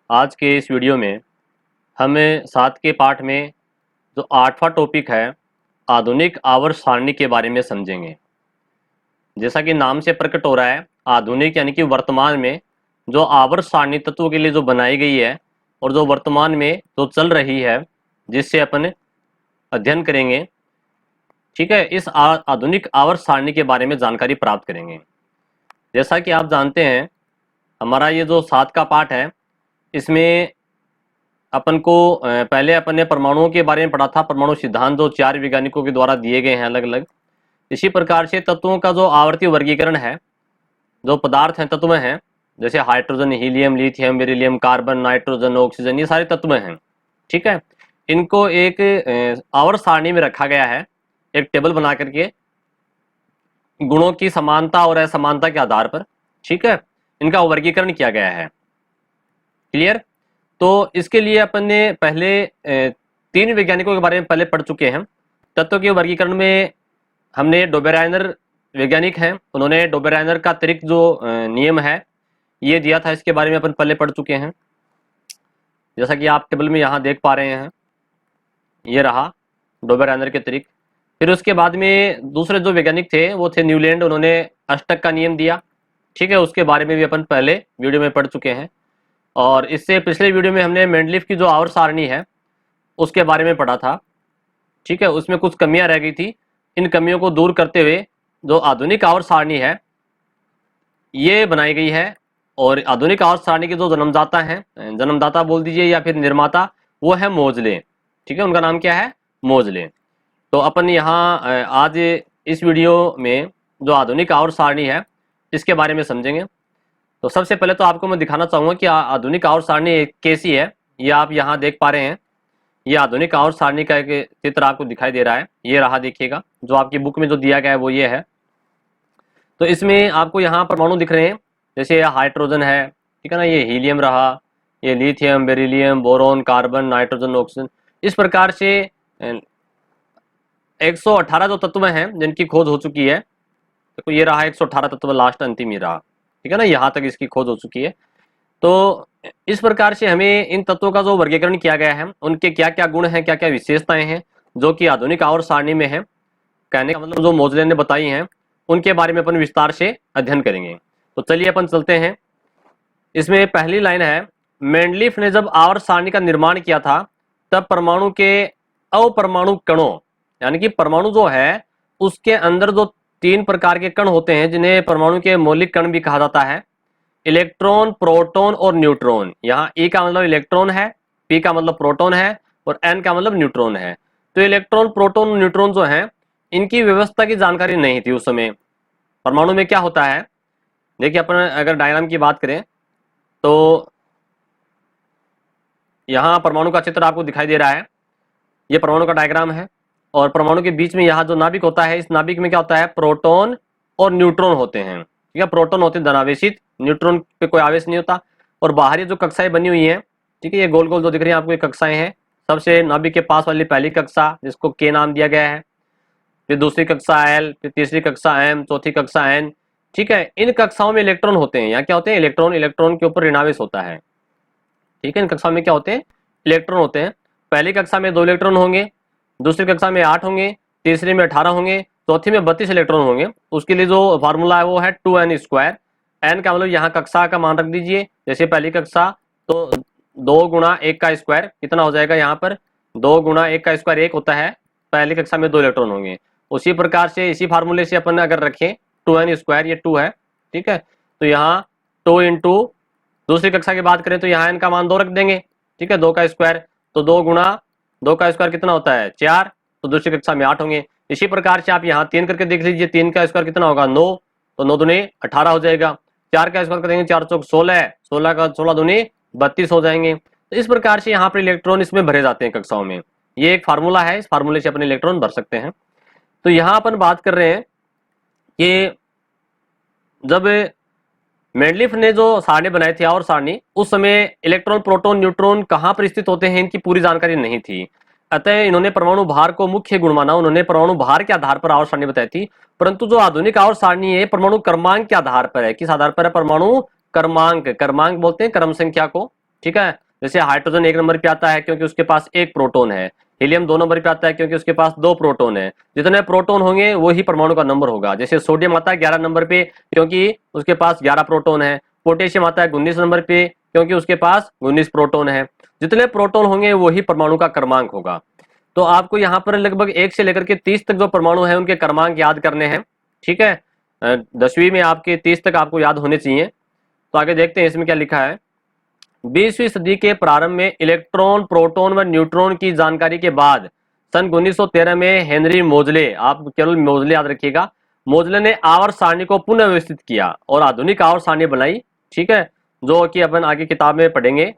आज के इस वीडियो में हम 7 के पाठ में जो 8वां टॉपिक है आधुनिक आवर्त सारणी के बारे में समझेंगे। जैसा कि नाम से प्रकट हो रहा है, आधुनिक यानी कि वर्तमान में जो आवर्त सारणी तत्वों के लिए जो बनाई गई है और जो वर्तमान में जो चल रही है, जिससे अपन अध्ययन करेंगे। ठीक है, इस आधुनिक आवर्त सारणी के बारे में जानकारी प्राप्त करेंगे। जैसा कि आप जानते हैं, हमारा ये जो 7 का पाठ है, इसमें अपन को पहले अपन ने परमाणुओं के बारे में पढ़ा था। परमाणु सिद्धांत जो 4 वैज्ञानिकों के द्वारा दिए गए हैं अलग अलग। इसी प्रकार से तत्वों का जो आवर्ती वर्गीकरण है, जो पदार्थ हैं, तत्व हैं, जैसे hydrogen, helium, lithium, beryllium, carbon, nitrogen, oxygen, ये सारे तत्व हैं। ठीक है, इनको एक आवर्त सारणी में रखा गया है, एक टेबल बना करके गुणों की समानता और असमानता के आधार पर। ठीक है, इनका वर्गीकरण किया गया है। क्लियर? तो इसके लिए अपन ने पहले 3 वैज्ञानिकों के बारे में पहले पढ़ चुके हैं। तत्व के वर्गीकरण में हमने डोबेराइनर वैज्ञानिक हैं, उन्होंने डोबेराइनर का अतिरिक्त जो नियम है ये दिया था, इसके बारे में अपन पहले पढ़ चुके हैं। जैसा कि आप टेबल में यहाँ देख पा रहे हैं, ये रहा डोबेराइनर के अतिरिक्त। फिर उसके बाद में दूसरे जो वैज्ञानिक थे वो थे न्यूलैंड, उन्होंने अष्टक का नियम दिया। ठीक है, उसके बारे में भी अपन पहले वीडियो में पढ़ चुके हैं। और इससे पिछले वीडियो में हमने मेंडलीफ की जो आवर्त सारणी है उसके बारे में पढ़ा था। ठीक है, उसमें कुछ कमियां रह गई थी। इन कमियों को दूर करते हुए जो आधुनिक आवर्त सारणी है ये बनाई गई है। और आधुनिक आवर्त सारणी के जो जन्मदाता हैं, जन्मदाता बोल दीजिए या फिर निर्माता, वो है मोजले। ठीक है, उनका नाम क्या है? मोजले। तो अपन यहाँ आज इस वीडियो में जो आधुनिक आवर्त सारणी है इसके बारे में समझेंगे। तो सबसे पहले तो आपको मैं दिखाना चाहूँगा कि आधुनिक आवर्त सारणी कैसी है। ये आप यहाँ देख पा रहे हैं, ये आधुनिक आवर्त सारणी का एक चित्र आपको दिखाई दे रहा है। ये रहा, देखिएगा, जो आपकी बुक में जो दिया गया है वो ये है। तो इसमें आपको यहाँ परमाणु दिख रहे हैं, जैसे हाइड्रोजन है, ठीक है ना, ये हीलियम रहा, ये lithium, beryllium, boron, carbon, nitrogen, oxygen. इस प्रकार से 118 जो तत्व हैं जिनकी खोज हो चुकी है। तो ये रहा 118 तत्व, लास्ट अंतिम ही रहा। ठीक है ना, यहाँ तक इसकी खोज हो चुकी है। तो इस प्रकार से हमें इन तत्वों का जो वर्गीकरण किया गया है, उनके क्या क्या गुण हैं, क्या क्या विशेषताएं हैं, जो कि आधुनिक आवर्त सारणी में है। कहने का मतलब जो मोजले ने बताई हैं उनके बारे में अपन विस्तार से अध्ययन करेंगे। तो चलिए अपन चलते हैं। इसमें पहली लाइन है, मेंडलीफ ने जब आवर्त सारणी का निर्माण किया था तब परमाणु के अपरमाणु कणों, यानी कि परमाणु जो है उसके अंदर जो 3 प्रकार के कण होते हैं जिन्हें परमाणु के मौलिक कण भी कहा जाता है, इलेक्ट्रॉन, प्रोटॉन और न्यूट्रॉन। यहाँ ई का मतलब इलेक्ट्रॉन है, पी का मतलब प्रोटॉन है और एन का मतलब न्यूट्रॉन है। तो इलेक्ट्रॉन, प्रोटॉन, न्यूट्रॉन जो है इनकी व्यवस्था की जानकारी नहीं थी उस समय। परमाणु में क्या होता है, देखिए अपन अगर डायग्राम की बात करें तो यहाँ परमाणु का चित्र आपको दिखाई दे रहा है। ये परमाणु का डायग्राम है और परमाणु के बीच में यहाँ जो नाभिक होता है, इस नाभिक में क्या होता है, प्रोटॉन और न्यूट्रॉन होते हैं। ठीक है, प्रोटॉन होते हैं धनावेशित, न्यूट्रॉन पे कोई आवेश नहीं होता। और बाहरी जो कक्षाएं बनी हुई हैं, ठीक है, ये गोल गोल जो दिख रही है आपको, ये कक्षाएं हैं। सबसे नाभिक के पास वाली पहली कक्षा जिसको के नाम दिया गया है, फिर दूसरी कक्षा एल, फिर तीसरी कक्षा एम, चौथी कक्षा एन। ठीक है, इन कक्षाओं में इलेक्ट्रॉन होते हैं। यहाँ क्या होते हैं, इलेक्ट्रॉन, इलेक्ट्रॉन के ऊपर ऋणावेश होता है। ठीक है, इन कक्षाओं में क्या होते हैं, इलेक्ट्रॉन होते हैं। पहली कक्षा में 2 इलेक्ट्रॉन होंगे, दूसरी कक्षा में 8 होंगे, तीसरी में 18 होंगे, चौथी में 32 इलेक्ट्रॉन होंगे। उसके लिए जो फार्मूला है वो है 2n²। एन का मतलब यहाँ कक्षा का मान रख दीजिए, जैसे पहली कक्षा तो 2 गुणा 1 का स्क्वायर कितना हो जाएगा, यहाँ पर 2 गुणा 1 का स्क्वायर 1 होता है। पहली कक्षा में 2 इलेक्ट्रॉन होंगे। उसी प्रकार से इसी फार्मूले से अपन अगर रखें 2n², ये 2 है। ठीक है, तो यहाँ 2 इंटू दूसरी कक्षा की बात करें तो यहाँ n का मान 2 रख देंगे। ठीक है, 2 का स्क्वायर तो 2 गुणा 2 का स्क्वायर कितना होता है, 4। तो दूसरी कक्षा में 8 होंगे। इसी प्रकार से आप यहाँ 3 करके देख लीजिए, 3 का स्क्वायर कितना होगा, 9। तो 9 दूनी 18 हो जाएगा। 4 का स्क्वायर करेंगे, 4 चौक 16, 16 का 16 दूनी 32 हो जाएंगे। तो इस प्रकार से यहाँ पर इलेक्ट्रॉन इसमें भरे जाते हैं कक्षाओं में। ये एक फार्मूला है, इस फार्मूले से अपने इलेक्ट्रॉन भर सकते हैं। तो यहाँ अपन बात कर रहे हैं कि जब मेंडलीफ ने जो सारणी बनाई थी आवर्त सारणी, उस समय इलेक्ट्रॉन, प्रोटॉन, न्यूट्रॉन कहाँ पर स्थित होते हैं इनकी पूरी जानकारी नहीं थी। अतः इन्होंने परमाणु भार को मुख्य गुण माना। उन्होंने परमाणु भार के आधार पर आवर्त सारणी बताई थी। परंतु जो आधुनिक आवर्त सारणी है परमाणु क्रमांक के आधार पर है। किस आधार पर है, परमाणु क्रमांक। क्रमांक बोलते हैं क्रम संख्या को। ठीक है। जैसे हाइड्रोजन 1 नंबर पे आता है क्योंकि उसके पास 1 प्रोटॉन है, हीलियम 2 नंबर पे आता है क्योंकि उसके पास 2 प्रोटॉन है। जितने प्रोटॉन होंगे वही परमाणु का नंबर होगा। जैसे सोडियम आता है 11 नंबर पे क्योंकि उसके पास 11 प्रोटॉन है। पोटेशियम आता है 19 नंबर पे क्योंकि उसके पास 19 प्रोटॉन है। जितने प्रोटॉन होंगे वही परमाणु का क्रमांक होगा। तो आपको यहाँ पर लगभग 1 से लेकर के 30 तक जो परमाणु है उनके क्रमांक याद करने हैं। ठीक है, 10वीं में आपके 30 तक आपको याद होने चाहिए। तो आगे देखते हैं इसमें क्या लिखा है। 20वीं सदी के प्रारंभ में इलेक्ट्रॉन, प्रोटॉन व न्यूट्रॉन की जानकारी के बाद सन 1913 में हेनरी मोजले, आप केवल मोजले याद रखिएगा, मोजले ने आवर्त सारणी को पुनः व्यवस्थित किया और आधुनिक आवर्त सारणी बनाई। ठीक है, जो कि अपन आगे किताब में पढ़ेंगे।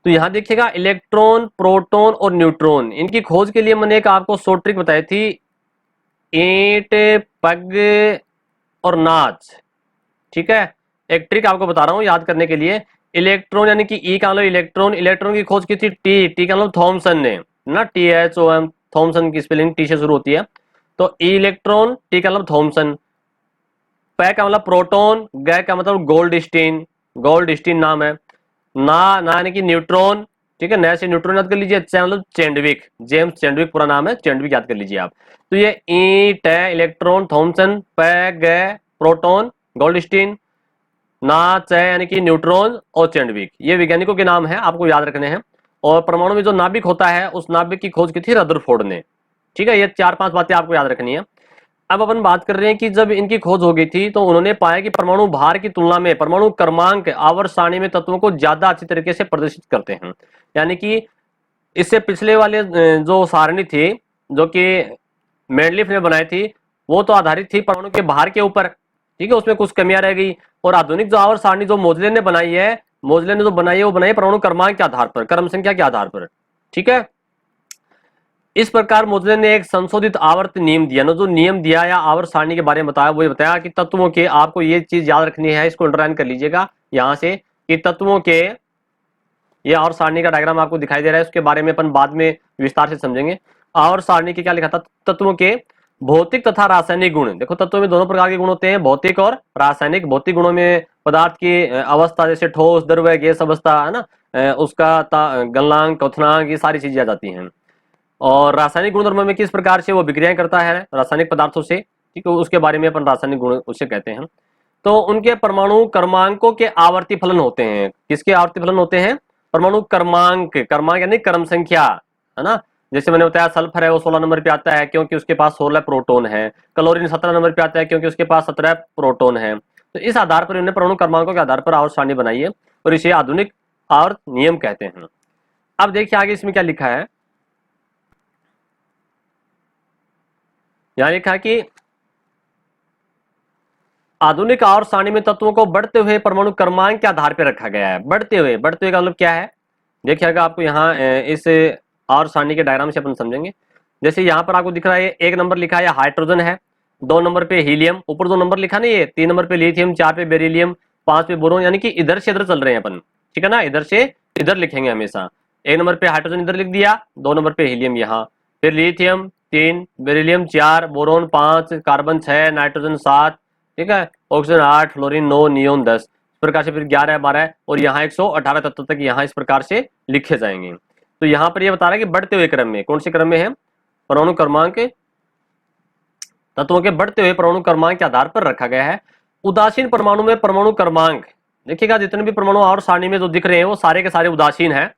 तो यहां देखिएगा इलेक्ट्रॉन, प्रोटॉन और न्यूट्रॉन, इनकी खोज के लिए मैंने एक आपको शॉर्ट ट्रिक बताई थी, ईंट, पग और नाच। ठीक है, एक ट्रिक आपको बता रहा हूं याद करने के लिए। इलेक्ट्रॉन यानी कि ई का मतलब इलेक्ट्रॉन, इलेक्ट्रॉन की खोज की थी टी का मतलब थॉमसन ने, ना THOM, थॉमसन की स्पेलिंग टी से शुरू होती है। तो ई इलेक्ट्रॉन, टी का मतलब थॉमसन, पै का मतलब प्रोटॉन, गै का मतलब गोल्डस्टीन, गोल्डस्टीन नाम है। ना यानी कि न्यूट्रॉन। ठीक है, नया से न्यूट्रॉन याद कर लीजिए। मतलब चेंडविक, जेम्स चेंडविक पूरा नाम है, चेंडविक याद कर लीजिए आप। तो ये ईंट है, इलेक्ट्रॉन, थॉमसन, पै, गै, प्रोटॉन, गोल्डस्टीन, नाच है यानी कि न्यूट्रॉन और चेंडविक, ये वैज्ञानिकों के नाम है, आपको याद रखने हैं। और परमाणु में जो नाभिक होता है उस नाभिक की खोज की थी रदरफोर्ड ने। ठीक है, ये 4-5 बातें आपको याद रखनी है। अब अपन बात कर रहे हैं कि जब इनकी खोज हो गई थी तो उन्होंने पाया कि परमाणु भार की तुलना में परमाणु क्रमांक आवर्त सारणी में तत्वों को ज्यादा अच्छी तरीके से प्रदर्शित करते हैं। यानी कि इससे पिछले वाले जो सारणी थी, जो कि मेंडलीफ ने बनाई थी, वो तो आधारित थी परमाणु के भार के ऊपर। ठीक है, उसमें कुछ कमियां रह गई। और आधुनिक जो आवर्त सारणी जो मोजले ने बनाई है, मोजले ने जो बनाई है वो बनाई है परमाणु क्रमांक के आधार पर, क्रम संख्या के आधार पर। ठीक है, इस प्रकार मोजले ने एक संशोधित आवर्त नियम दिया ना, जो नियम दिया या आवर्त सारणी के बारे में बताया, वो ये बताया कि तत्वों के, आपको ये चीज याद रखनी है, इसको अंडरलाइन कर लीजिएगा यहां से, कि तत्वों के, ये आवर्त सारणी का डायग्राम आपको दिखाई दे रहा है, उसके बारे में अपन बाद में विस्तार से समझेंगे। आवर्त सारणी के क्या लिखा था, तत्वों के भौतिक तथा रासायनिक गुण। देखो तत्वों में दोनों प्रकार के गुण होते हैं, भौतिक और रासायनिक। भौतिक गुणों में पदार्थ की अवस्था, जैसे ठोस, द्रव, गैस अवस्था, है ना, उसका गलनांक, क्वथनांक, ये सारी चीजें आ जाती हैं। और रासायनिक गुणधर्मों में किस प्रकार से वो विक्रियाएं करता है रासायनिक पदार्थों से, ठीक है, उसके बारे में अपन रासायनिक गुण उसे कहते हैं। तो उनके परमाणु क्रमांकों के आवर्ती फलन होते हैं। किसके आवर्ती फलन होते हैं, परमाणु क्रमांक, क्रमांक यानी क्रम संख्या, है ना। जैसे मैंने बताया सल्फर है वो 16 नंबर पे आता है क्योंकि उसके पास 16 प्रोटॉन है। क्लोरीन 17 नंबर पे आता है क्योंकि उसके पास 17 प्रोटॉन है। तो इस आधार पर उन्होंने परमाणु क्रमांकों के आधार पर आवर्त सारणी बनाई है और इसे आधुनिक आवर्त नियम कहते हैं। अब देखिए आगे इसमें क्या लिखा है, यहां लिखा है कि आधुनिक आवर्त सारणी में तत्वों को बढ़ते हुए परमाणु क्रमांक के आधार पर रखा गया है। बढ़ते हुए का मतलब क्या है, देखिएगा आपको यहाँ इस आवर्त सारणी के डायग्राम से अपन समझेंगे। जैसे यहाँ पर आपको दिख रहा है 1 नंबर लिखा है हाइड्रोजन है, 2 नंबर पे हीलियम, ऊपर 2 नंबर लिखा नहीं है, 3 नंबर पे लिथियम, 4 पे बेरिलियम, 5 पे बोरोन, यानी कि इधर से इधर चल रहे हैं अपन। ठीक है ना, इधर से इधर लिखेंगे हमेशा। 1 नंबर पे हाइड्रोजन इधर लिख दिया, 2 नंबर पे हीलियम यहाँ, फिर lithium 3, beryllium 4, boron 5, carbon 6, nitrogen 7, ठीक है, ऑक्सीजन 8, फ्लोरीन 9, नियोन 10, इस प्रकार से फिर 11, 12 और यहाँ 118 तत्व तक यहाँ इस प्रकार से लिखे जाएंगे। तो यहाँ पर ये बता रहा है कि बढ़ते हुए क्रम में, कौन से क्रम में है, परमाणु क्रमांक, तत्वों के बढ़ते हुए परमाणु क्रमांक के आधार पर रखा गया है। उदासीन परमाणु में परमाणु क्रमांक, देखिएगा जितने भी परमाणु और सारणी में जो दिख रहे हैं वो सारे के सारे उदासीन है।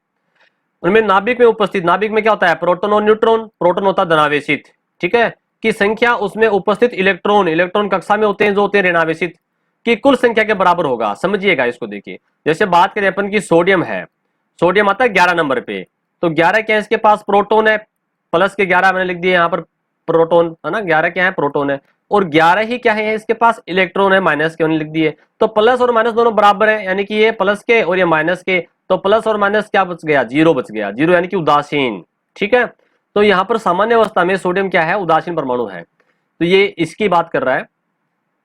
उनमें नाभिक में उपस्थित, नाभिक में क्या होता है, प्रोटॉन और न्यूट्रॉन, प्रोटॉन होता है धनावेशित, ठीक है, की संख्या उसमें उपस्थित इलेक्ट्रॉन, इलेक्ट्रॉन कक्षा में होते हैं जो होते हैं ऋणावेशित, की कुल संख्या के बराबर होगा। समझिएगा इसको, देखिए जैसे बात करें अपन की सोडियम है, सोडियम आता है 11 नंबर पे, तो 11 क्या है, इसके पास प्रोटॉन है, प्लस के 11 मैंने लिख दिए यहाँ पर प्रोटॉन, है ना, 11 क्या है, प्रोटॉन है, और 11 ही क्या है, इसके पास इलेक्ट्रॉन है, माइनस के लिख दिए। तो प्लस और माइनस दोनों बराबर है, यानी कि ये प्लस के और ये माइनस के, तो प्लस और माइनस क्या बच गया, जीरो बच गया, जीरो यानी कि उदासीन। ठीक है, तो यहाँ पर सामान्य अवस्था में सोडियम क्या है, उदासीन परमाणु है, तो ये इसकी बात कर रहा है।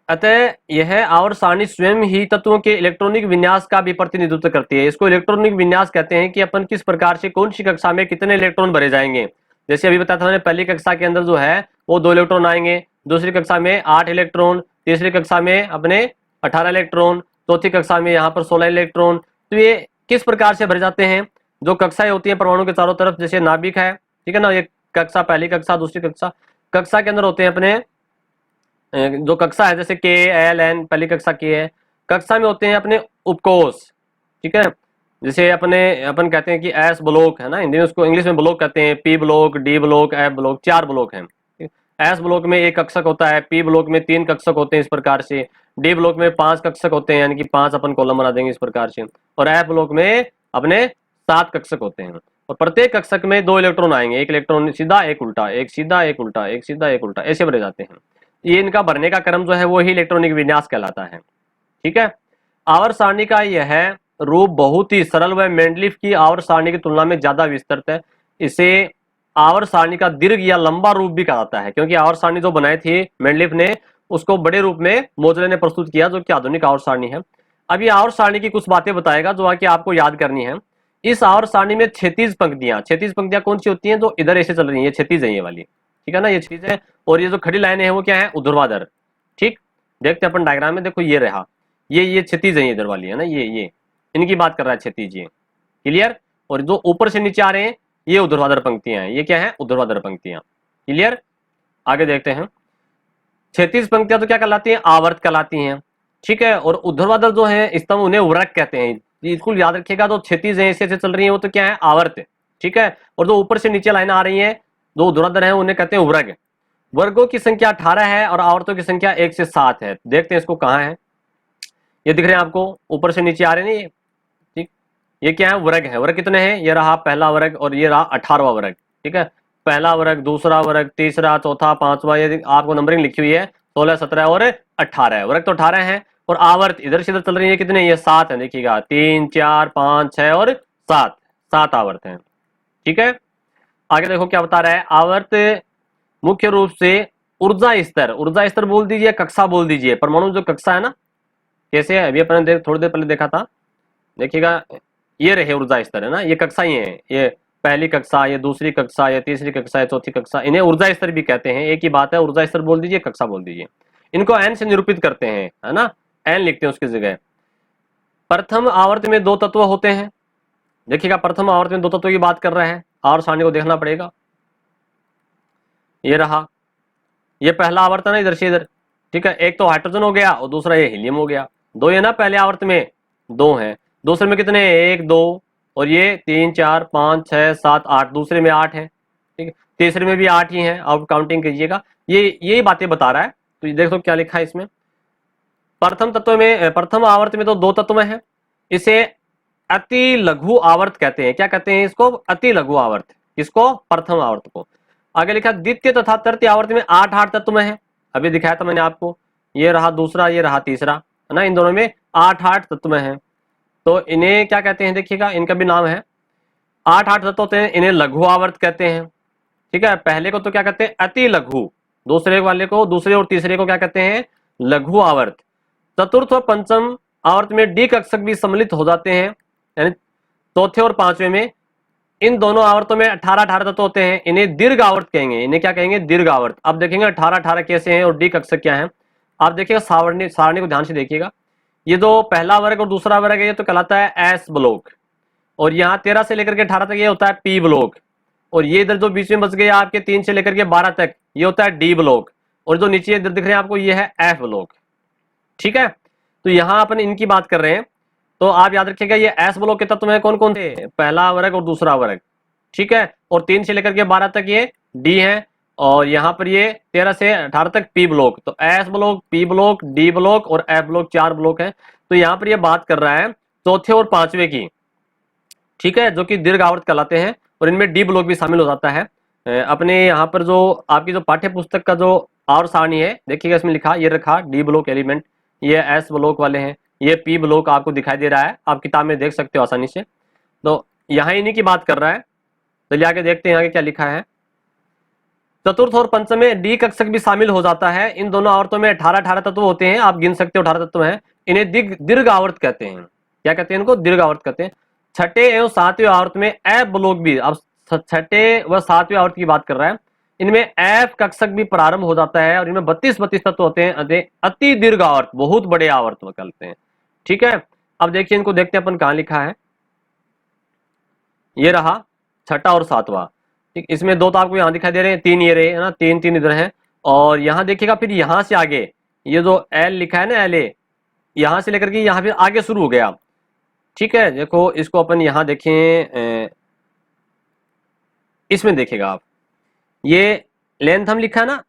अतः यह आवर्त सारणी स्वयं ही तत्वों के इलेक्ट्रॉनिक विन्यास का भी प्रतिनिधित्व करती है। इसको इलेक्ट्रॉनिक विन्यास कहते हैं कि अपन किस प्रकार से कौन सी कक्षा में कितने इलेक्ट्रॉन भरे जाएंगे। जैसे अभी बताया था मैंने, पहली कक्षा के अंदर जो है वो 2 इलेक्ट्रॉन आएंगे, दूसरी कक्षा में 8 इलेक्ट्रॉन, तीसरी कक्षा में अपने 18 इलेक्ट्रॉन, चौथी कक्षा में यहाँ पर 16 इलेक्ट्रॉन। तो ये किस प्रकार से भरे जाते हैं? जो कक्षाएं होती हैं परमाणु के चारों तरफ, जैसे नाभिक है, ठीक है ना, ये कक्षा, पहली कक्षा, दूसरी कक्षा, कक्षा के अंदर होते हैं अपने जो कक्षा है, जैसे के, एल, एन, पहली कक्षा की है। कक्षा में होते हैं अपने उपकोष, ठीक है, जैसे अपन कहते हैं कि एस ब्लॉक है ना, हिंदी में उसको, इंग्लिश में ब्लॉक कहते हैं, P block, D block, F block, 4 block हैं। एस ब्लॉक में 1 कक्षक होता है, पी ब्लॉक में 3 कक्षक होते हैं इस प्रकार से, डी ब्लॉक में 5 कक्षक होते हैं, यानी कि 5 अपन कॉलम बना देंगे इस प्रकार से, और एफ ब्लॉक में अपने 7 कक्षक होते हैं। और प्रत्येक कक्षक में 2 इलेक्ट्रॉन आएंगे, 1 इलेक्ट्रॉन सीधा, 1 उल्टा, 1 सीधा, 1 उल्टा, 1 सीधा, 1 उल्टा, ऐसे भरे जाते हैं। ये इनका भरने का क्रम जो है वो ही इलेक्ट्रॉनिक विन्यास कहलाता है, ठीक है। आवर्त सारणी का यह रूप बहुत ही सरल व मेंडलीफ की आवर्त सारणी की तुलना में ज्यादा विस्तृत है। इसे आवर्त सारणी का दीर्घ या लंबा रूप भी कहा जाता है, क्योंकि आवर्त सारणी जो बनाई थी मेंडलीफ ने, उसको बड़े रूप में मोजले ने प्रस्तुत किया, जो कि आधुनिक आवर्त सारणी है। अब ये आवर्त सारणी की कुछ बातें बताएगा जो आके आपको याद करनी है। इस आवर्त सारणी में 36 पंक्तियां कौन सी होती हैं? जो इधर ऐसे चल रही है, ये 36 है ये वाली, ठीक है ना, ये चीज है। और ये जो खड़ी लाइनें हैं वो क्या है? ऊर्ध्वाधर, ठीक। देखते अपन डायग्राम में, देखो ये रहा, ये 36 है इधर वाली है ना, ये इनकी बात कर रहा है 36, ये क्लियर। और जो ऊपर से नीचे आ रहे हैं ये ऊर्ध्वाधर पंक्तियां हैं, ये क्या है? ऊर्ध्वाधर पंक्तियां, क्लियर। आगे देखते हैं, 36 पंक्तियां तो क्या कहलाती हैं? आवर्त कहलाती हैं, ठीक है। और ऊर्ध्वाधर जो है स्तंभ, उन्हें वृक्क कहते हैं। बिल्कुल याद रखिएगा, तो 36 है ऐसे चल रही है वो तो क्या है? आवर्त, ठीक है। और जो ऊपर से नीचे लाइन आ रही है, जो ऊर्ध्वाधर है, उन्हें कहते हैं वृक्क। वर्गों की संख्या 18 है और आवर्तों की संख्या 1 से 7 है। देखते हैं इसको कहाँ है, ये दिख रहे हैं आपको, ऊपर से नीचे आ रहे हैं ये, ठीक। ये क्या है? वर्ग है। वर्ग कितने हैं? ये रहा पहला वर्ग और ये रहा 18वां वर्ग, ठीक है। पहला वर्ग, दूसरा वर्ग, तीसरा, चौथा, पांचवा, ये आपको नंबरिंग लिखी हुई है, 16, 17 और 18 वर्ग तो 18 है। और आवर्त इधर से इधर चल रही है, कितने? ये 7 है, देखिएगा 3, 4, 5, 6 और 7 आवर्त है, ठीक है। आगे देखो क्या बता रहा है, आवर्त मुख्य रूप से ऊर्जा स्तर बोल दीजिए, कक्षा बोल दीजिए, परमाणु जो कक्षा है ना, कैसे है अभी अपन थोड़ी देर पहले देखा था, देखिएगा ये रहे ऊर्जा स्तर है ना, ये कक्षा ही है, ये पहली कक्षा, ये दूसरी कक्षा, ये तीसरी कक्षा, ये चौथी कक्षा, इन्हें ऊर्जा स्तर भी कहते हैं। एक ही बात है, ऊर्जा स्तर बोल दीजिए, कक्षा बोल दीजिए। इनको एन से निरूपित करते हैं, है ना, एन लिखते हैं उसकी जगह। प्रथम आवर्त में 2 तत्व होते हैं, देखिएगा प्रथम आवर्त में 2 तत्वों की बात कर रहा है, आवर्त सारणी को देखना पड़ेगा। ये रहा, ये पहला आवर्त है ना, इधर से इधर, ठीक है। एक तो हाइड्रोजन हो गया और दूसरा ये हीलियम हो गया। 2 है ना पहले आवर्त में, 2 है। दूसरे में कितने? 1, 2 और ये 3, 4, 5, 6, 7, 8, दूसरे में 8 है, ठीक है। तीसरे में भी 8 ही है, आप काउंटिंग कीजिएगा। ये यही बातें बता रहा है। तो देखो क्या लिखा है इसमें, प्रथम तत्व में, प्रथम आवर्त में तो 2 तत्व हैं, इसे अति लघु आवर्त कहते हैं। क्या कहते हैं इसको? अति लघु आवर्त। किसको? प्रथम आवर्त को। आगे लिखा द्वितीय तथा तृतीय आवर्त में 8 तत्व हैं, अभी दिखाया था मैंने आपको, ये रहा दूसरा, ये रहा तीसरा, है ना, इन दोनों में 8 तत्व हैं। तो इन्हें क्या कहते हैं? देखिएगा इनका भी नाम है, 8 तत्व होते हैं, इन्हें लघु आवर्त कहते हैं, ठीक है। पहले को तो क्या कहते हैं? अति लघु, दूसरे वाले को, दूसरे और तीसरे को क्या कहते हैं? लघु आवर्त। चतुर्थ और पंचम आवर्त में डी कक्षक भी सम्मिलित हो जाते हैं, यानी चौथे और पांचवे में। इन दोनों आवर्तों में 18 तत्व होते हैं, इन्हें दीर्घ आवर्त कहेंगे। इन्हें क्या कहेंगे? दीर्घ आवर्त। अब देखेंगे 18 कैसे हैं और डी कक्षक क्या है। आप देखिएगा सारणी को ध्यान से देखिएगा, ये जो पहला वर्ग और दूसरा वर्ग है ये तो कहलाता है एस ब्लॉक, और यहाँ 13 से लेकर के 18 तक ये होता है पी ब्लॉक, और ये इधर जो बीच में बच गए आपके 3 से लेकर के 12 तक ये होता है डी ब्लॉक, और जो नीचे इधर दिख रहे हैं आपको ये है एफ ब्लॉक, ठीक है। तो यहाँ अपन इनकी बात कर रहे हैं, तो आप याद रखिएगा ये एस ब्लॉक के तत्व में कौन कौन थे? पहला वर्ग और दूसरा वर्ग, ठीक है। और 3 से लेकर के 12 तक ये डी है, और यहाँ पर ये 13 से 18 तक पी ब्लॉक। तो S block, P block, D block और एफ ब्लॉक 4 ब्लॉक है। तो यहाँ पर ये बात कर रहा है चौथे और पांचवे की, ठीक है, जो कि दीर्घ आवर्त कहलाते हैं, और इनमें डी ब्लॉक भी शामिल हो जाता है। अपने यहाँ पर जो आपकी जो पाठ्य पुस्तक का जो आवर्त सारणी है, देखिएगा इसमें लिखा, ये रखा डी ब्लॉक एलिमेंट, ये एस ब्लॉक वाले हैं, ये पी ब्लॉक आपको दिखाई दे रहा है, आप किताब में देख सकते हो आसानी से। तो यहाँ इन्हीं की बात कर रहा है। चलिए आगे देखते हैं आगे क्या लिखा है। चतुर्थ और पंचम में डी कक्षक भी शामिल हो जाता है। इन दोनों आवर्तों में 18 तत्व होते हैं, आप गिन सकते हो 18 तत्व हैं। इन्हें दीर्घ आवर्त कहते हैं। क्या कहते हैं इनको? दीर्घ आवर्त कहते हैं। छठे एवं सातवें आवर्त में एफ ब्लॉक भी, अब छठे व सातवें आवर्त की बात कर रहा है, इनमें एफ कक्षक भी प्रारंभ हो जाता है, और इनमें 32 तत्व होते हैं, अति दीर्घ आवर्त, बहुत बड़े आवर्त कहते हैं, ठीक है। अब देखिए इनको देखते हैं अपन कहाँ लिखा है, ये रहा छठा और सातवां। ठीक, इसमें दो तो आपको यहाँ दिखाई दे रहे हैं, तीन ये रहे है ना, तीन तीन इधर है। और यहाँ देखिएगा फिर यहाँ से आगे ये जो एल लिखा है ना, एल ए, यहाँ से लेकर के यहाँ फिर आगे शुरू हो गया। ठीक है, देखो इसको अपन यहाँ देखें, इसमें देखिएगा आप, ये लेंथ हम लिखा है ना,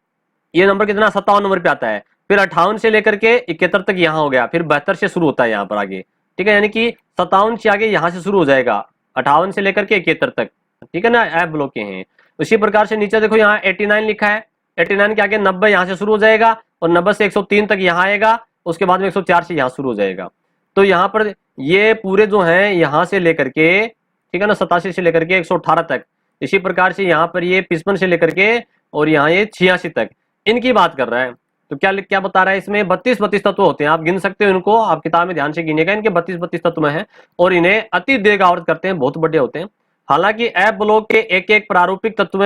ये नंबर कितना 57 नंबर पे आता है। फिर 58 से लेकर के 71 तक यहाँ हो गया, फिर 72 से शुरू होता है यहाँ पर आगे। ठीक है, यानी कि 57 से आगे यहाँ से शुरू हो जाएगा, 58 से लेकर के 71 तक। ठीक है ना, ऐप ब्लॉक के हैं। उसी प्रकार से नीचे देखो यहाँ 89 लिखा है, 89 के आगे 90 यहाँ से शुरू हो जाएगा, और 90 से 103 तक यहाँ आएगा, उसके बाद में 104 से यहाँ शुरू हो जाएगा। तो यहाँ पर ये पूरे जो है यहाँ से लेकर के, ठीक है ना, 87 से लेकर के 118 तक। इसी प्रकार से यहाँ पर ये 55 से लेकर के और यहाँ ये 86 तक, इनकी बात कर रहा है। तो क्या क्या बता रहा है इसमें, 32 तत्व होते हैं, आप गिन सकते हो इनको, आप किताब में ध्यान से गिनेगा, इनके 32 तत्व हैं और इन्हें अति दीर्घ आवर्त करते हैं, बहुत बड़े होते हैं। हालांकि ऐप ब्लॉक के एक एक प्रारूपिक तत्व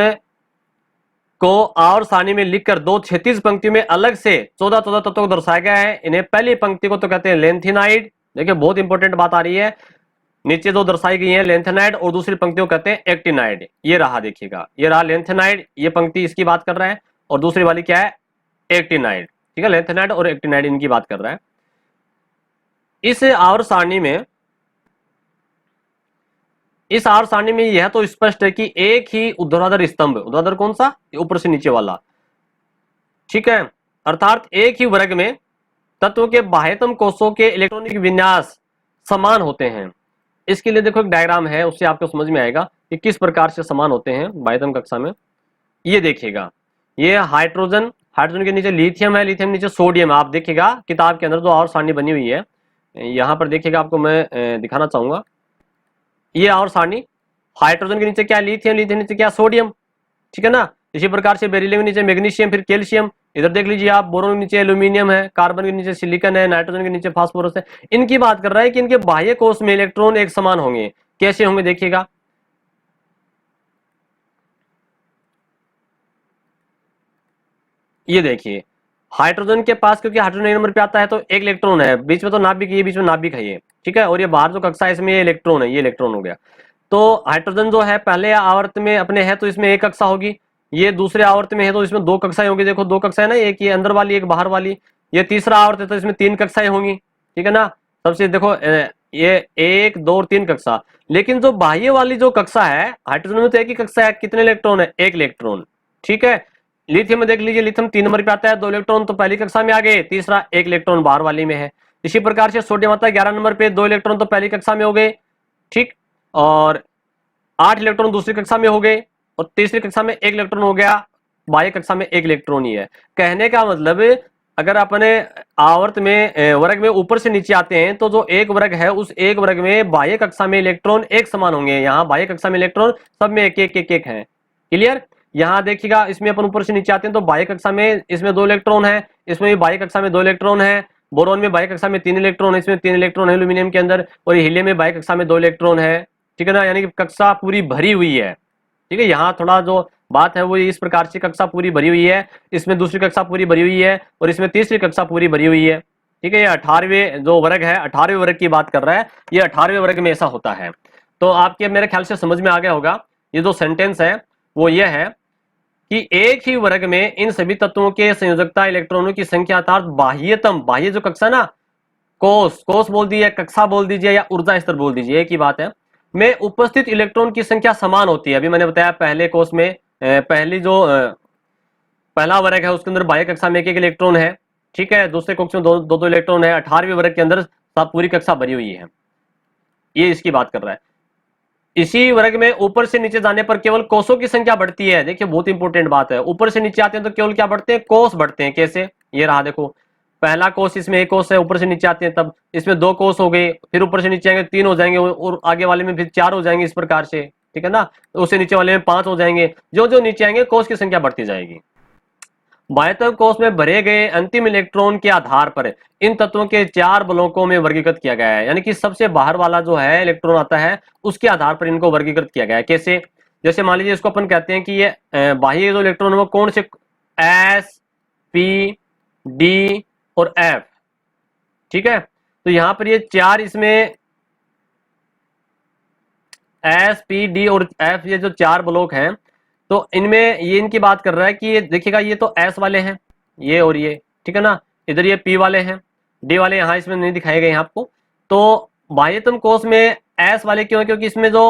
को आवर्त सारणी में लिखकर दो क्षैतिज पंक्तियों में अलग से 14 तत्वों को दर्शाया गया है। इन्हें पहली पंक्ति को तो कहते हैं लेंथिनाइड, देखिए बहुत इंपॉर्टेंट बात आ रही है, नीचे जो दर्शाई गई है लेंथेनाइड, और दूसरी पंक्तियों कहते हैं एक्टिनाइड। ये रहा देखिएगा, ये रहा लेंथेनाइड, ये पंक्ति इसकी बात कर रहा है, और दूसरी वाली क्या है, एक्टिनाइड। ठीक है, लेंथेनाइड और एक्टिनाइड इनकी बात कर रहा है। इस आवर्त सारणी में, इस आवर्त सारणी में यह तो स्पष्ट है कि एक ही ऊर्ध्वाधर स्तंभ, ऊर्ध्वाधर कौन सा, ऊपर से नीचे वाला, ठीक है, अर्थात एक ही वर्ग में तत्व के बाह्यतम कोषों के इलेक्ट्रॉनिक विन्यास समान होते हैं। इसके लिए देखो एक डायग्राम है, उससे आपको समझ में आएगा कि किस प्रकार से समान होते हैं बाह्यतम कक्षा में। ये देखिएगा, ये हाइड्रोजन, हाइड्रोजन के नीचे लिथियम है, लिथियम नीचे सोडियम है। आप देखिएगा किताब के अंदर जो आवर्त सारणी बनी हुई है, यहाँ पर देखिएगा, आपको मैं दिखाना चाहूंगा। ये आवर्त सारणी, हाइड्रोजन के नीचे क्या, लिथियम, लिथियम नीचे क्या, सोडियम। ठीक है ना, इसी प्रकार से बेरिलियम के नीचे मैग्नीशियम, फिर कैल्शियम, इधर देख लीजिए आप, बोरोन के नीचे एल्यूमिनियम है, कार्बन के नीचे सिलिकॉन है, नाइट्रोजन के नीचे फास्फोरस है। इनकी बात कर रहा है कि इनके बाह्य कोश में इलेक्ट्रॉन एक समान होंगे। कैसे होंगे देखिएगा, ये देखिए, हाइड्रोजन के पास क्योंकि हाइड्रोजन एक नंबर पे आता है तो एक इलेक्ट्रॉन है, बीच में तो नाभिक, ये बीच में नाभिक है ये, ठीक है, और ये बाहर जो कक्षा है इसमें ये इलेक्ट्रॉन है, ये इलेक्ट्रॉन हो गया। तो हाइड्रोजन जो है पहले आवर्त में अपने है तो इसमें एक कक्षा होगी, ये दूसरे आवर्त में है तो इसमें दो कक्षाएं होंगी। देखो दो कक्षाएं ना, एक ये अंदर वाली, एक बाहर वाली। ये तीसरा आवर्त है तो इसमें तीन कक्षाएं होंगी। ठीक है ना, सबसे देखो ये एक, दो और तीन कक्षा। लेकिन जो बाह्य वाली जो कक्षा है, हाइड्रोजन में तो एक ही कक्षा है, कितने इलेक्ट्रॉन है, एक इलेक्ट्रॉन। ठीक है, लिथियम में देख लीजिए, लिथियम 3 नंबर पे आता है, 2 इलेक्ट्रॉन तो पहली कक्षा में आ गए, तीसरा एक इलेक्ट्रॉन बाहर वाली में है। इसी प्रकार से सोडियम आता है 11 नंबर पे, 2 इलेक्ट्रॉन तो पहली कक्षा में हो गए, ठीक, और 8 इलेक्ट्रॉन दूसरी कक्षा में हो गए, और तीसरी कक्षा में एक इलेक्ट्रॉन हो गया, बाह्य कक्षा में एक इलेक्ट्रॉन ही है। कहने का मतलब, अगर अपने आवर्त में वर्ग में ऊपर से नीचे आते हैं तो जो एक वर्ग है उस एक वर्ग में बाह्य कक्षा में इलेक्ट्रॉन एक समान होंगे। यहाँ बाह्य कक्षा में इलेक्ट्रॉन सब में एक एक एक एक है। क्लियर, यहाँ देखिएगा, इसमें अपन ऊपर से नीचे आते हैं तो बाह्य कक्षा में इसमें 2 इलेक्ट्रॉन है, इसमें भी बाह्य कक्षा में 2 इलेक्ट्रॉन है, बोरोन में बाह्य कक्षा में 3 इलेक्ट्रॉन है, इसमें 3 इलेक्ट्रॉन है एल्यूमिनियम के अंदर, और हीलियम में बाह्य कक्षा में 2 इलेक्ट्रॉन है। ठीक है ना, यानी कि कक्षा पूरी भरी हुई है। ठीक है, यहाँ थोड़ा जो बात है वो इस प्रकार से कक्षा पूरी भरी हुई है, इसमें दूसरी कक्षा पूरी भरी हुई है, और इसमें तीसरी कक्षा पूरी भरी हुई है। ठीक है, ये 18वें जो वर्ग है, 18वें वर्ग की बात कर रहा है, ये 18वें वर्ग में ऐसा होता है। तो आपके मेरे ख्याल से समझ में आ गया होगा, ये जो सेंटेंस है वो ये है कि एक ही वर्ग में इन सभी तत्वों के संयोजकता इलेक्ट्रॉनों की संख्या अर्थात बाह्यतम, बाह्य जो कक्षा ना, कोष, कोष बोल दीजिए, कक्षा बोल दीजिए, या ऊर्जा स्तर बोल दीजिए, एक ही बात है, में उपस्थित इलेक्ट्रॉन की संख्या समान होती है। अभी मैंने बताया पहले कोष में पहली जो पहला वर्ग है उसके अंदर बाह्य कक्षा में एक एक इलेक्ट्रॉन है। ठीक है, दूसरे कक्ष में दो दो इलेक्ट्रॉन है। 18वें वर्ग के अंदर सब पूरी कक्षा भरी हुई है, ये इसकी बात कर रहा है। इसी वर्ग में ऊपर से नीचे जाने पर केवल कोषों की संख्या बढ़ती है। देखिए बहुत इंपॉर्टेंट बात है, ऊपर से नीचे आते हैं तो केवल क्या बढ़ते हैं, कोष बढ़ते हैं। कैसे, ये रहा देखो, पहला कोष, इसमें एक कोष है, ऊपर से नीचे आते हैं तब इसमें 2 कोष हो गए, फिर ऊपर से नीचे आएंगे 3 हो जाएंगे, और आगे वाले में फिर 4 हो जाएंगे, इस प्रकार से। ठीक है ना, तो उससे नीचे वाले में 5 हो जाएंगे, जो जो नीचे आएंगे कोष की संख्या बढ़ती जाएगी। बाह्यतम कोष में भरे गए अंतिम इलेक्ट्रॉन के आधार पर इन तत्वों के 4 ब्लॉकों में वर्गीकृत किया गया है। यानी कि सबसे बाहर वाला जो है इलेक्ट्रॉन आता है उसके आधार पर इनको वर्गीकृत किया गया है। कैसे, जैसे मान लीजिए इसको अपन कहते हैं कि ये बाह्य जो इलेक्ट्रॉन है वो कौन से, एस, पी, डी और एफ। ठीक है, तो यहां पर ये 4 इसमें एस पी डी और एफ, ये जो 4 ब्लॉक हैं, तो इनमें ये इनकी बात कर रहा है कि ये देखिएगा ये तो एस वाले हैं, ये और ये, ठीक है ना। इधर ये पी वाले हैं, डी वाले यहाँ इसमें नहीं दिखाए गए हैं आपको। तो बाह्यतम कोष में एस वाले क्यों है? क्योंकि इसमें जो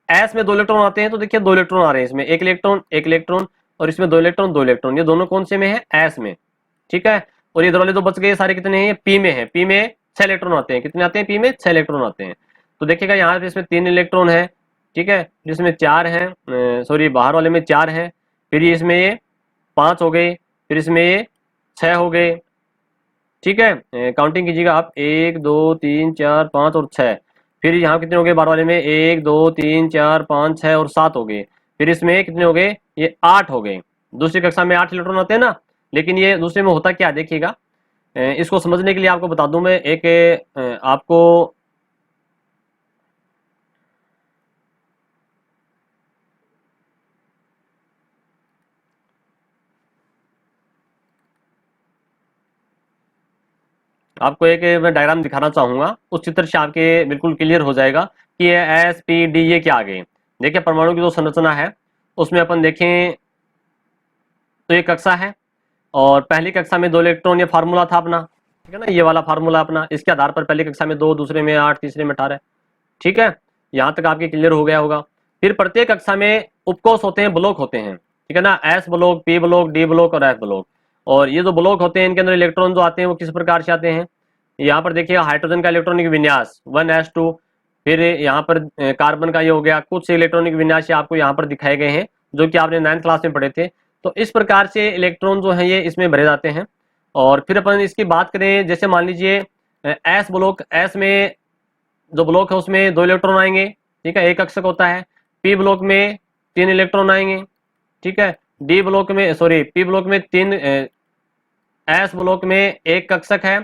एस में 2 इलेक्ट्रॉन आते हैं, तो देखिए 2 इलेक्ट्रॉन आ रहे हैं इसमें, एक इलेक्ट्रॉन, और इसमें 2 इलेक्ट्रॉन 2 इलेक्ट्रॉन, ये दोनों कौन से में है? एस में, ठीक है। और ये इधर वाले 2 बच गए सारे, कितने हैं? ये पी में है, पी में 6 इलेक्ट्रॉन आते हैं। कितने आते हैं? पी में 6 इलेक्ट्रॉन आते हैं। तो देखिएगा यहाँ पे इसमें 3 इलेक्ट्रॉन है, ठीक है, जिसमें 4 हैं, सॉरी बाहर वाले में 4 हैं, फिर ये इसमें ये 5 हो गए, फिर इसमें ये 6 हो गए, ठीक है। काउंटिंग कीजिएगा आप, 1 2 3 4 5 और 6। फिर यहाँ कितने हो गए? बाहर वाले में 1 2 3 4 5 6 और 7 हो गए। फिर इसमें कितने हो गए? ये 8 हो गए। दूसरी कक्षा में 8 इलेक्ट्रॉन आते हैं ना, लेकिन ये दूसरे में होता क्या देखिएगा। इसको समझने के लिए आपको बता दूं मैं एक, आपको आपको एक मैं डायग्राम दिखाना चाहूंगा, उस चित्र से आपके बिल्कुल क्लियर हो जाएगा कि ये एस पी डी ये क्या आ गए। देखिए परमाणु की जो संरचना है उसमें अपन देखें तो ये कक्षा है, और पहली कक्षा में 2 इलेक्ट्रॉन, ये फार्मूला था अपना, ठीक है ना, ये वाला फार्मूला अपना, इसके आधार पर पहली कक्षा में 2, दूसरे में 8, तीसरे में 18, ठीक है। यहाँ तक आपके क्लियर हो गया होगा। फिर प्रत्येक कक्षा में उपकोष होते हैं, ब्लॉक होते हैं, ठीक है ना, S block, P block, D block और एफ ब्लॉक। और ये जो ब्लॉक होते हैं इनके अंदर इलेक्ट्रॉन जो आते हैं वो किस प्रकार से आते हैं? यहाँ पर देखिए हाइड्रोजन का इलेक्ट्रॉनिक विन्यास 1s2, फिर यहाँ पर कार्बन का ये हो गया, कुछ इलेक्ट्रॉनिक विन्यास आपको यहाँ पर दिखाए गए हैं जो कि आपने 9th क्लास में पढ़े थे। तो इस प्रकार से इलेक्ट्रॉन जो है ये इसमें भरे जाते हैं। और फिर अपन इसकी बात करें, जैसे मान लीजिए एस ब्लॉक, एस में जो ब्लॉक है उसमें 2 इलेक्ट्रॉन आएंगे, ठीक है, एक कक्षक होता है। पी ब्लॉक में 3 इलेक्ट्रॉन आएंगे, ठीक है। डी ब्लॉक में, सॉरी पी ब्लॉक में 3, एस ब्लॉक में एक कक्षक है,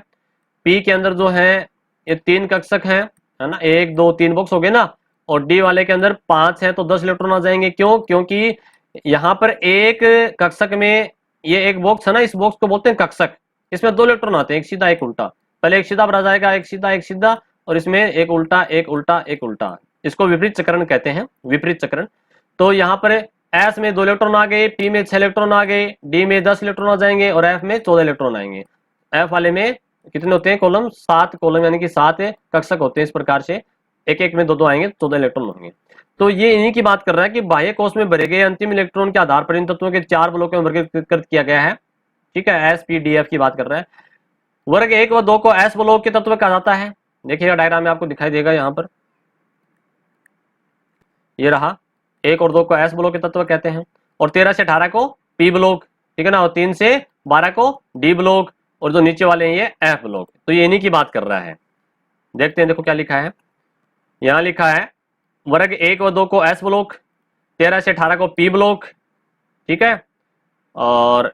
पी के अंदर जो है ये 3 कक्षक है ना, 1 2 3 बॉक्स हो गए ना, और डी वाले के अंदर 5 है, तो 10 इलेक्ट्रॉन आ जाएंगे। क्यों? क्योंकि यहाँ पर एक कक्षक में ये एक बॉक्स है ना, इस बॉक्स को बोलते हैं कक्षक, इसमें 2 इलेक्ट्रॉन आते हैं, एक सीधा एक उल्टा। पहले एक सीधा भरा जाएगा, एक सीधा एक सीधा, और इसमें एक उल्टा एक उल्टा एक उल्टा, इसको विपरीत चक्रण कहते हैं, विपरीत चक्रण। तो यहाँ पर एस में 2 इलेक्ट्रॉन आ गए, पी में 6 इलेक्ट्रॉन आ गए, डी में 10 इलेक्ट्रॉन आ जाएंगे, और एफ में 14 इलेक्ट्रॉन आएंगे। एफ वाले में कितने होते हैं? कॉलम 7 कॉलम, यानी कि 7 कक्षक होते हैं। इस प्रकार से एक एक में 2 आएंगे, 14 इलेक्ट्रॉन होंगे। तो ये इन्हीं की बात कर रहा है कि बाह्य कोष में भरे गए अंतिम इलेक्ट्रॉन के आधार पर इन तत्वों के 4 ब्लॉकों में वर्गीकृत किया गया है, ठीक है। एस पी डी एफ की बात कर रहा है। वर्ग 1 व 2 को एस ब्लॉक के तत्व कहा जाता है। देखिएगा डायग्राम में आपको दिखाई देगा, यहाँ पर ये रहा, 1 और 2 को एस ब्लॉक के तत्व कहते हैं, और 13 से 18 को पी ब्लॉक, ठीक है ना, और 3 से 12 को डी ब्लॉक, और जो नीचे वाले हैं ये एफ ब्लॉक। तो ये इन्हीं की बात कर रहा है। देखते हैं, देखो क्या लिखा है, यहाँ लिखा है वर्ग 1 व 2 को एस ब्लॉक, 13 से 18 को पी ब्लॉक, ठीक है, और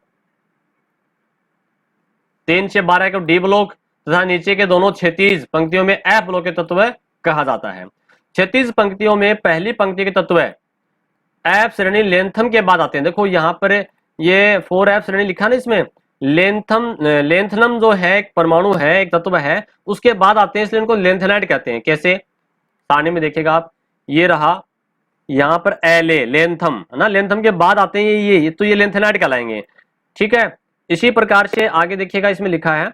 3 से 12 को डी ब्लॉक, तथा नीचे के दोनों क्षैतिज पंक्तियों में एफ ब्लॉक के तत्व कहा जाता है। क्षैतिज पंक्तियों में पहली पंक्ति के तत्व एफ श्रेणी लेंथम के बाद आते हैं। देखो यहाँ पर ये 4F श्रेणी लिखा ना, इसमें लेंथनम जो है एक परमाणु है, एक तत्व है, उसके बाद आते हैं, इसलिए इनको लेंथेनाइड कहते हैं। कैसे? सारणी में देखिएगा आप, ये रहा यहाँ पर एले लेंथम है ना, लेंथम के बाद आते हैं ये तो ये लेंथेनाइड कहलाएंगे, ठीक है। इसी प्रकार से आगे देखिएगा, इसमें लिखा है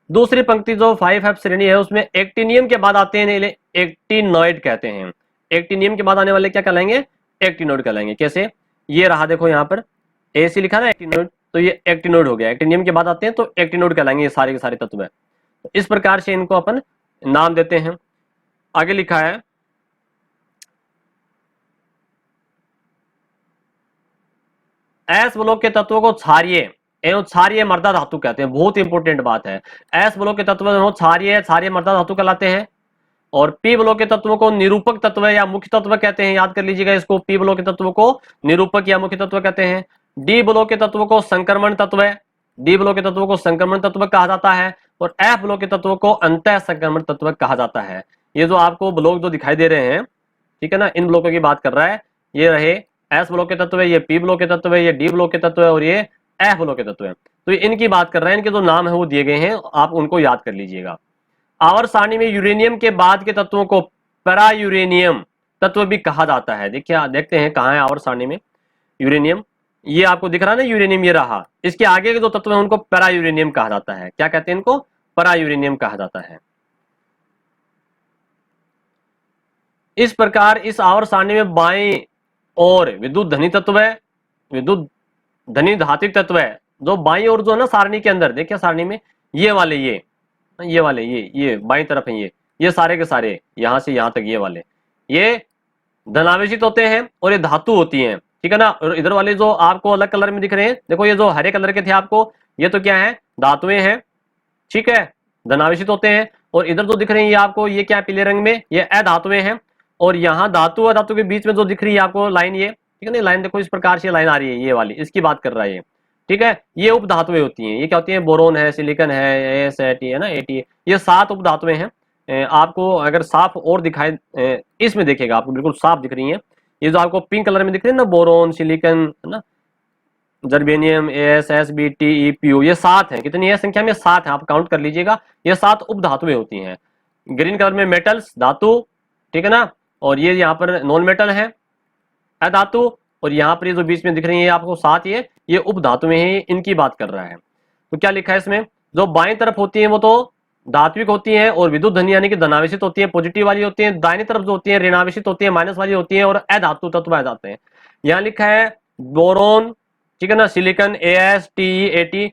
दूसरी पंक्ति जो 5F श्रेणी है उसमें एक्टिनियम के बाद आते हैं, एक्टिनॉइड कहते हैं। एक्टिनियम के बाद आने वाले क्या कहलाएंगे? एक्टिनॉइड कहलाएंगे। कैसे? ये रहा देखो यहाँ पर एसी लिखा ना एक्टिनॉइड, तो ये एक्टिनॉइड हो गया। एक्टिनियम के बाद आते हैं तो एक्टिनॉइड कहलाएंगे, ये सारे के सारे तत्व है। तो इस प्रकार से इनको अपन नाम देते हैं। आगे लिखा है एस ब्लॉक के तत्वों को क्षारीय एवं क्षारीय मर्दा धातु कहते हैं। बहुत इंपॉर्टेंट बात है, एस ब्लॉक के तत्व क्षारीय मर्दा धातु कहलाते हैं, और पी ब्लॉक के तत्वों को निरूपक तत्व या मुख्य तत्व कहते हैं। याद कर लीजिएगा इसको, पी ब्लॉक के तत्व को निरूपक या मुख्य तत्व कहते हैं। डी ब्लॉक के तत्व को संक्रमण तत्व, डी ब्लॉक के तत्व को संक्रमण तत्व कहा जाता है, और एफ ब्लॉक के तत्व को अंतः संक्रमण तत्व कहा जाता है। ये जो आपको ब्लॉक जो दिखाई दे रहे हैं, ठीक है ना, इन ब्लॉकों की बात कर रहा है। ये रहे एस ब्लॉक के तत्व है, ये पी ब्लॉक के तत्व है, ये डी ब्लॉक के तत्व है, और ये एफ ब्लॉक के तत्व है। तो इनकी बात कर रहे हैं, इनके जो नाम है वो दिए गए हैं, आप उनको याद कर लीजिएगा। आवर्त सारणी में यूरेनियम के बाद के तत्वों को पैरा यूरेनियम तत्व भी कहा जाता है। देखिए, देखते हैं कहाँ है आवर्त सारणी में यूरेनियम। ये आपको दिख रहा है ना, यूरेनियम ये रहा। इसके आगे के जो तत्व है उनको पैरा यूरेनियम कहा जाता है। क्या कहते हैं इनको? पैरा यूरेनियम कहा जाता है। इस प्रकार इस आवर्त सारणी में बाएं और विद्युत धनी तत्व है, विद्युत धनी धात्विक तत्व है। जो बाईं ओर जो है ना सारणी के अंदर, देखिए सारणी में ये वाले, ये वाले, ये बाईं तरफ है, ये सारे के सारे यहां से यहां तक ये वाले, ये धनावेशित होते हैं और ये धातु होती हैं, ठीक है ना। और इधर वाले जो आपको अलग कलर में दिख रहे हैं, देखो ये जो हरे कलर के थे आपको, ये तो क्या है? धातुएं हैं, ठीक है, धनावेशित होते हैं। और इधर जो दिख रहे हैं ये आपको, ये क्या है पीले रंग में? ये अधातुएं हैं। और यहाँ धातु और धातु के बीच में जो दिख रही है आपको लाइन, ये ठीक है ना, लाइन देखो इस प्रकार से लाइन आ रही है, ये वाली, इसकी बात कर रहा है ये, ठीक है। ये उपधातुएं होती हैं। ये क्या होती है? बोरोन है, सिलिकॉन है, एस है, टी है ना, एटी है, ये 7 उपधातुएं हैं। आपको अगर साफ और दिखाए, इसमें देखिएगा आपको बिल्कुल साफ दिख रही है। ये जो आपको पिंक कलर में दिख रही है ना, बोरोन, सिलिकॉन है ना, जर्बेनियम, एस, एस, बी, टी, ई, पी, ओ, ये 7 है। कितनी है संख्या में? 7 है, आप काउंट कर लीजिएगा। ये 7 उपधातुएं होती हैं। ग्रीन कलर में मेटल्स, धातु, ठीक है ना। और ये यहाँ पर नॉन मेटल है, अधातु। और यहाँ पर ये जो बीच में दिख रही है आपको 7, ये उपधातुएं हैं, इनकी बात कर रहा है। तो क्या लिखा है इसमें? जो बाएं तरफ होती है वो तो धात्विक होती है और विद्युत धनी यानी कि धनावेशित होती है, पॉजिटिव वाली होती है। दाहिनी तरफ जो होती है ऋणावेशित होती है, माइनस वाली होती है और अधातु तत्व आ जाते हैं। यहाँ लिखा है बोरोन, ठीक है ना, सिलिकॉन, एस, टी, एटी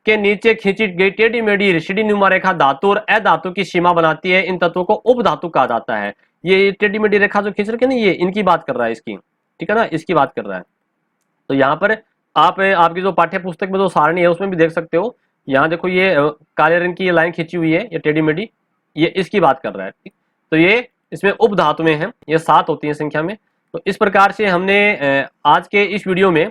के नीचे खींची गई टेढ़ी मेढ़ी रिशिडी नुमा रेखा धातु और अधातु की सीमा बनाती है। इन तत्वों को उपधातु कहा जाता है। ये टेढ़ी मेढ़ी रेखा जो खींच रखी है ना, ये इनकी बात कर रहा है, इसकी, ठीक है ना, इसकी बात कर रहा है। तो यहाँ पर आप आपकी जो पाठ्य पुस्तक में जो सारणी है उसमें भी देख सकते हो। यहाँ देखो ये काले रंग की ये लाइन खींची हुई है, ये टेढ़ी मेढ़ी, ये इसकी बात कर रहा है। तो ये इसमें उपधातुएं हैं, ये 7 होती हैं संख्या में। तो इस प्रकार से हमने आज के इस वीडियो में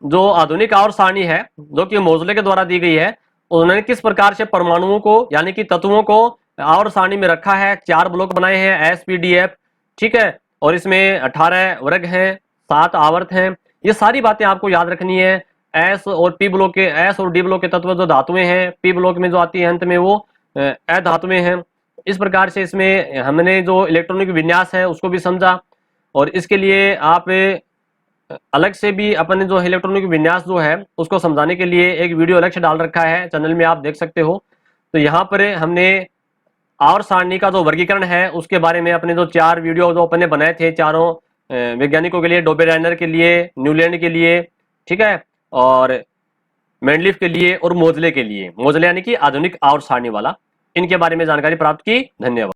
जो आधुनिक आवर्त सारणी है जो कि मोजले के द्वारा दी गई है, उन्होंने किस प्रकार से परमाणुओं को यानी कि तत्वों को आवर्त सारणी में रखा है। 4 ब्लॉक बनाए हैं, एस, पी, डी, एफ, ठीक है। और इसमें 18 वर्ग हैं, 7 आवर्त हैं। ये सारी बातें आपको याद रखनी है। एस और पी ब्लॉक के, एस और डी ब्लॉक के तत्व जो धातुएं हैं, पी ब्लॉक में जो आती है अंत में वो अधातुएं हैं। इस प्रकार से इसमें हमने जो इलेक्ट्रॉनिक विन्यास है उसको भी समझा। और इसके लिए आप अलग से भी अपने जो इलेक्ट्रॉनिक विन्यास जो है उसको समझाने के लिए एक वीडियो अलग से डाल रखा है, चैनल में आप देख सकते हो। तो यहाँ पर हमने आवर्त सारणी का जो वर्गीकरण है उसके बारे में अपने जो 4 वीडियो जो अपने बनाए थे, चारों वैज्ञानिकों के लिए, डोबेराइनर के लिए, न्यूलैंड के लिए, ठीक है, और मेंडलीफ के लिए और मोजले के लिए, मोजले यानी कि आधुनिक आवर्त सारणी वाला, इनके बारे में जानकारी प्राप्त की। धन्यवाद।